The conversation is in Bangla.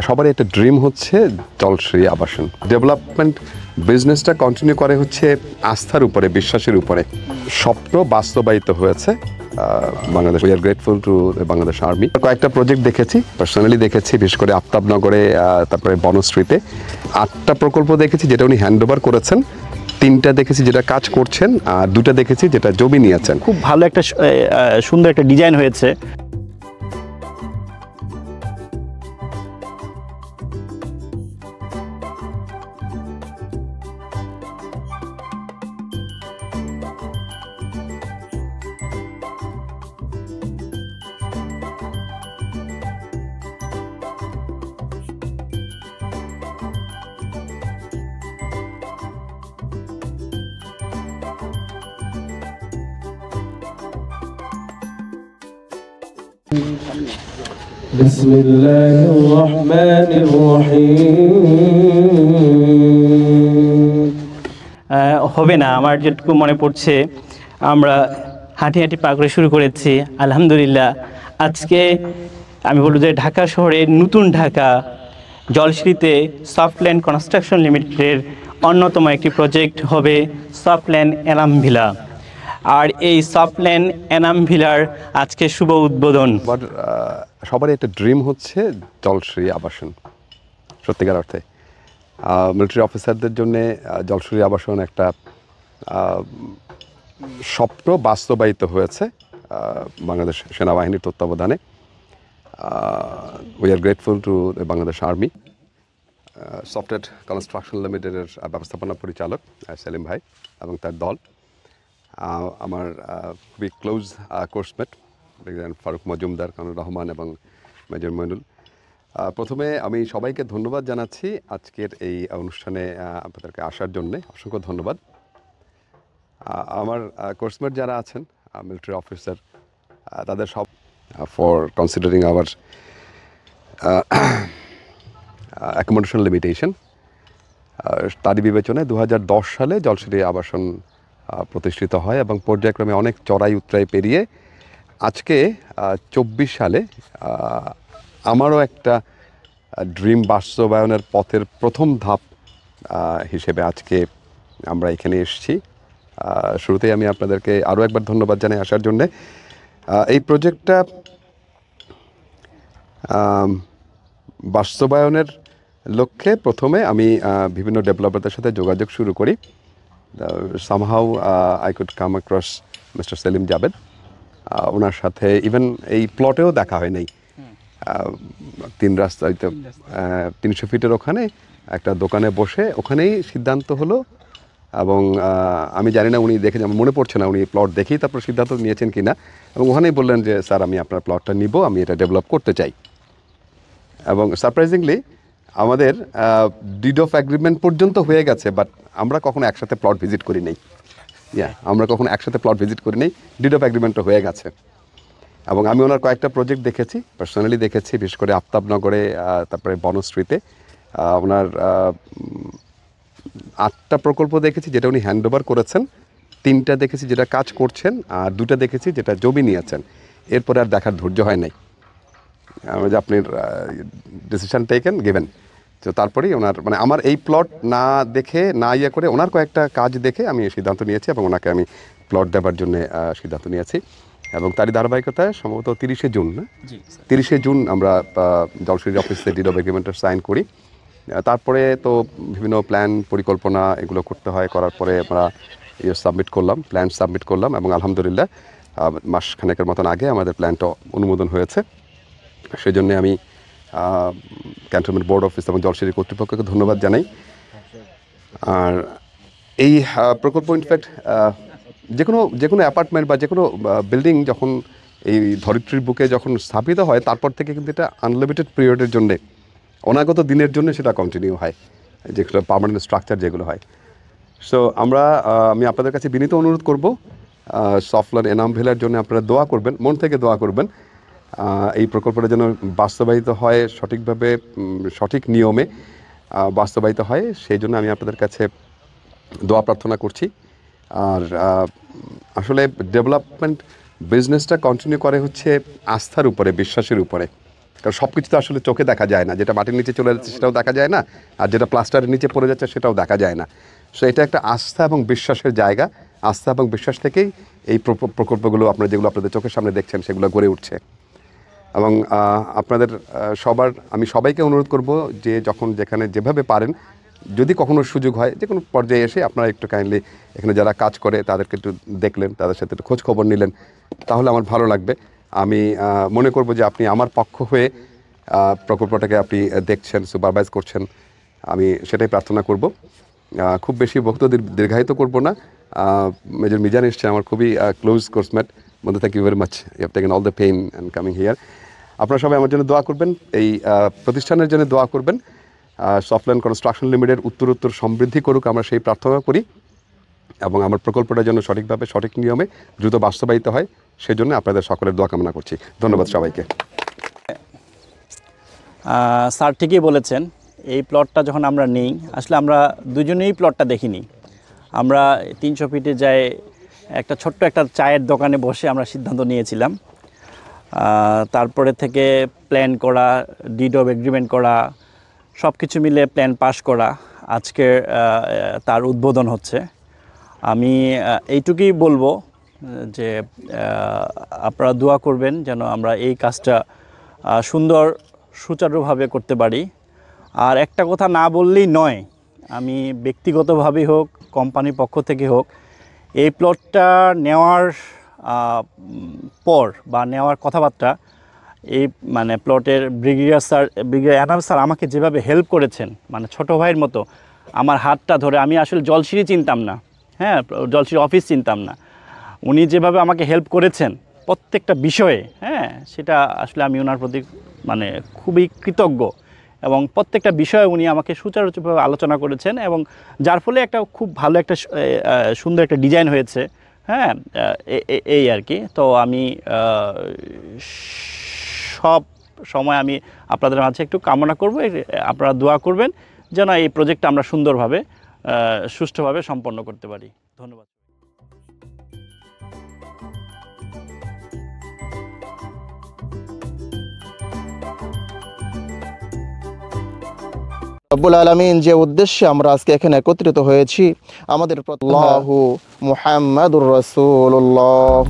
সবারই একটা ড্রিম হচ্ছে জলশ্রী আবাসন ডেভেলপমেন্ট বিজনেসটা কন্টিনিউ করে হচ্ছে আস্থার উপরে, বিশ্বাসের উপরে। স্বপ্ন বাস্তবায়িত হয়েছে। Bangladesh we are grateful to Bangladesh army. কয়েকটা প্রজেক্ট দেখেছি, পার্সোনালি দেখেছি, বিশেষ করে আফতাবনগরে, তারপরে বনশ্রীতে 8টা প্রকল্প দেখেছি যেটা উনি হ্যান্ড ওভার করেছেন। 3টা দেখেছি যেটা কাজ করছেন, আর 2টা দেখেছি যেটা জমি নিয়েছেন। খুব ভালো একটা সুন্দর একটা ডিজাইন হয়েছে। بسم الله الرحمن الرحيم হবে না, আমার যেটুকু মনে পড়ছে আমরা হাঁটি হাঁটি পা করে শুরু করেছি। আলহামদুলিল্লাহ আজকে আমি বলবো যে ঢাকা শহরের নতুন ঢাকা জলশ্রীতে সফটল্যান্ড কনস্ট্রাকশন লিমিটেডের অন্যতম একটি প্রজেক্ট হবে সফটল্যান্ড এনাম ভিলা। আর এই সফটল্যান্ড এনাম ভিলার আজকে শুভ উদ্বোধন। সবারই একটা ড্রিম হচ্ছে জলশ্রী আবাসন। সত্যিকার অর্থে মিলিটারি অফিসারদের জন্য জলশ্রী আবাসন একটা স্বপ্ন বাস্তবায়িত হয়েছে বাংলাদেশ সেনাবাহিনীর তত্ত্বাবধানে। We are grateful to Bangladesh army. Software construction লিমিটেডের ব্যবস্থাপনা পরিচালক সেলিম ভাই এবং তার দল, আমার খুবই ক্লোজ কোর্সমেট ফারুক মজুমদার, কানুর রহমান এবং মেজর মইনুল। প্রথমে আমি সবাইকে ধন্যবাদ জানাচ্ছি আজকের এই অনুষ্ঠানে আপনাদেরকে আসার জন্যে। অসংখ্য ধন্যবাদ। আমার কোর্সমেট যারা আছেন মিলিটারি অফিসার, তাদের সব for considering our accommodation limitation. তারই বিবেচনায় 2010 সালে জলশ্রী আবাসন প্রতিষ্ঠিত হয় এবং পর্যায়ক্রমে অনেক চড়াই উতরাই পেরিয়ে আজকে 24 সালে আমারও একটা ড্রিম বাস্তবায়নের পথের প্রথম ধাপ হিসেবে আজকে আমরা এখানে এসেছি। শুরুতেই আমি আপনাদেরকে আরও একবার ধন্যবাদ জানাই আসার জন্যে। এই প্রজেক্টটা বাস্তবায়নের লক্ষ্যে প্রথমে আমি বিভিন্ন ডেভেলপারদের সাথে যোগাযোগ শুরু করি। somehow I could come across Mr. Selim Jabed. ওনার সাথে ইভেন এই প্লটেও দেখা হয় নাই। 3 রাস্তাতে 300 ফিটের ওখানে একটা দোকানে বসে ওখানেই সিদ্ধান্ত হলো। এবং আমি জানি না উনি দেখে, আমার মনে পড়ছে না উনি প্লট দেখেই তারপর সিদ্ধান্ত নিয়েছেন কিনা, এবং ওখানেই বললেন যে স্যার আমি আপনার প্লটটা নিব, আমি এটা ডেভেলপ করতে চাই। এবং সারপ্রাইজিংলি আমাদের ডিড অফ অ্যাগ্রিমেন্ট পর্যন্ত হয়ে গেছে, বাট আমরা কখনো একসাথে প্লট ভিজিট করি নাই। আমরা কখনো একসাথে প্লট ভিজিট করি নাই, ডিড অফ অ্যাগ্রিমেন্টও হয়ে গেছে। এবং আমি ওনার কয়েকটা প্রজেক্ট দেখেছি, পার্সোনালি দেখেছি, বিশেষ করে আফতাবনগরে, তারপরে বনশ্রীতে। ওনার 8টা প্রকল্প দেখেছি যেটা উনি হ্যান্ড ওভার করেছেন। 3টা দেখেছি যেটা কাজ করছেন, আর 2টা দেখেছি যেটা জমি নিয়েছেন। এরপরে আর দেখার ধৈর্য হয় নাই। যে আপনি ডিসিশন টেকেন গিভেন। তো তারপরেই ওনার মানে আমার এই প্লট না দেখে না ইয়ে করে ওনার কয়েকটা কাজ দেখে আমি সিদ্ধান্ত নিয়েছি এবং ওনাকে আমি প্লট দেওয়ার জন্য সিদ্ধান্ত নিয়েছি। এবং তারই ধারাবাহিকতায় সম্ভবত 30শে জুন, না 30শে জুন আমরা জলশ্রী অফিসে ডিড অফ এগ্রিমেন্টের সাইন করি। তারপরে তো বিভিন্ন প্ল্যান পরিকল্পনা এগুলো করতে হয়, করার পরে আমরা সাবমিট করলাম, প্ল্যান সাবমিট করলাম এবং আলহামদুলিল্লাহ মাসখানেকের মতন আগে আমাদের প্ল্যানটা অনুমোদন হয়েছে। সেই জন্যে আমি ক্যান্টনমেন্ট বোর্ড অফিস এবং জলশ্রী কর্তৃপক্ষকে ধন্যবাদ জানাই। আর এই প্রকল্প ইনফ্যাক্ট যে কোনো অ্যাপার্টমেন্ট বা যে কোনো বিল্ডিং যখন এই ধরিত্রীর বুকে যখন স্থাপিত হয়, তারপর থেকে কিন্তু এটা আনলিমিটেড পিরিয়ডের জন্যে, অনাগত দিনের জন্য সেটা কন্টিনিউ হয়, যেগুলো পার্মানেন্ট স্ট্রাকচার যেগুলো হয়। সো আমি আপনাদের কাছে বিনীত অনুরোধ করব, সফটল্যান্ড এনাম ভিলার জন্য আপনারা দোয়া করবেন, মন থেকে দোয়া করবেন। এই প্রকল্পটা যেন বাস্তবায়িত হয় সঠিকভাবে, সঠিক নিয়মে বাস্তবায়িত হয়, সেই জন্য আমি আপনাদের কাছে দোয়া প্রার্থনা করছি। আর আসলে ডেভেলপমেন্ট বিজনেসটা কন্টিনিউ করে হচ্ছে আস্থার উপরে, বিশ্বাসের উপরে। কারণ সব কিছু তো আসলে চোখে দেখা যায় না, যেটা মাটির নিচে চলে যাচ্ছে সেটাও দেখা যায় না, আর যেটা প্লাস্টারের নিচে পড়ে যাচ্ছে সেটাও দেখা যায় না। সো এটা একটা আস্থা এবং বিশ্বাসের জায়গা। আস্থা এবং বিশ্বাস থেকেই এই প্রকল্পগুলো আপনারা যেগুলো আপনাদের চোখের সামনে দেখছেন সেগুলো গড়ে উঠছে। এবং আপনাদের সবার আমি সবাইকে অনুরোধ করব যে যখন যেখানে যেভাবে পারেন, যদি কখনো সুযোগ হয় যে কোনো পর্যায়ে এসে আপনারা একটু কাইন্ডলি এখানে যারা কাজ করে তাদেরকে একটু দেখলেন, তাদের সাথে একটু খোঁজ খবর নিলেন, তাহলে আমার ভালো লাগবে। আমি মনে করব যে আপনি আমার পক্ষ হয়ে প্রকল্পটাকে আপনি দেখছেন, সুপারভাইজ করছেন, আমি সেটাই প্রার্থনা করব। খুব বেশি বক্তব্য দীর্ঘায়িত করব না। মেজর মিজান এসছে, আমার খুবই ক্লোজ কোর্সমেট। বন্ধু, thank you very much, you have taken all the pain and coming here. আপনারা সবাই আমার জন্য দোয়া করবেন, এই প্রতিষ্ঠানের জন্য দোয়া করবেন। সফটল্যান্ড কনস্ট্রাকশন লিমিটেড উত্তরোত্তর সমৃদ্ধি করুক, আমরা সেই প্রার্থনা করি, এবং আমার প্রকল্পটা যেন সঠিকভাবে সঠিক নিয়মে দ্রুত বাস্তবায়িত হয়, সেই জন্য আপনাদের সকলের দোয়া কামনা করছি। ধন্যবাদ সবাইকে। স্যার ঠিকই বলেছেন, এই প্লটটা যখন আমরা নিই, আসলে আমরা দুজনেই প্লটটা দেখিনি। আমরা 300 ফিটে যাই একটা ছোট্ট একটা চায়ের দোকানে বসে আমরা সিদ্ধান্ত নিয়েছিলাম। তারপরে থেকে প্ল্যান করা, ডিড অফ এগ্রিমেন্ট করা, সব কিছু মিলে প্ল্যান পাস করা, আজকে তার উদ্বোধন হচ্ছে। আমি এইটুকুই বলবো যে আপনারা দোয়া করবেন যেন আমরা এই কাজটা সুন্দর সুচারুভাবে করতে পারি। আর একটা কথা না বললেই নয়, আমি ব্যক্তিগতভাবেই হোক, কোম্পানির পক্ষ থেকে হোক, এই প্লটটা নেওয়ার পর বা নেওয়ার কথাবার্তা, এই মানে প্লটের ব্রিগেডিয়ার এনাম স্যার আমাকে যেভাবে হেল্প করেছেন, মানে ছোটো ভাইয়ের মতো আমার হাতটা ধরে, আমি আসলে জলসিঁড়ি চিনতাম না, হ্যাঁ, জলসিঁড়ি অফিস চিনতাম না, উনি যেভাবে আমাকে হেল্প করেছেন প্রত্যেকটা বিষয়ে, হ্যাঁ, সেটা আসলে আমি ওনার প্রতি মানে খুবই কৃতজ্ঞ। এবং প্রত্যেকটা বিষয়ে উনি আমাকে সুচারুভাবে আলোচনা করেছেন, এবং যার ফলে একটা খুব ভালো একটা সুন্দর একটা ডিজাইন হয়েছে, হ্যাঁ, এই আর কি। তো আমি সব সময় আমি আপনাদের মাঝে একটু কামনা করব, আপনারা দোয়া করবেন যেন এই প্রজেক্টটা আমরা সুন্দরভাবে সুষ্ঠুভাবে সম্পন্ন করতে পারি। ধন্যবাদ। রব্বুল আলামিন যে উদ্দেশ্যে আমরা আজকে এখানে একত্রিত হয়েছি, আমাদের আল্লাহু মুহাম্মাদুর রাসূলুল্লাহ।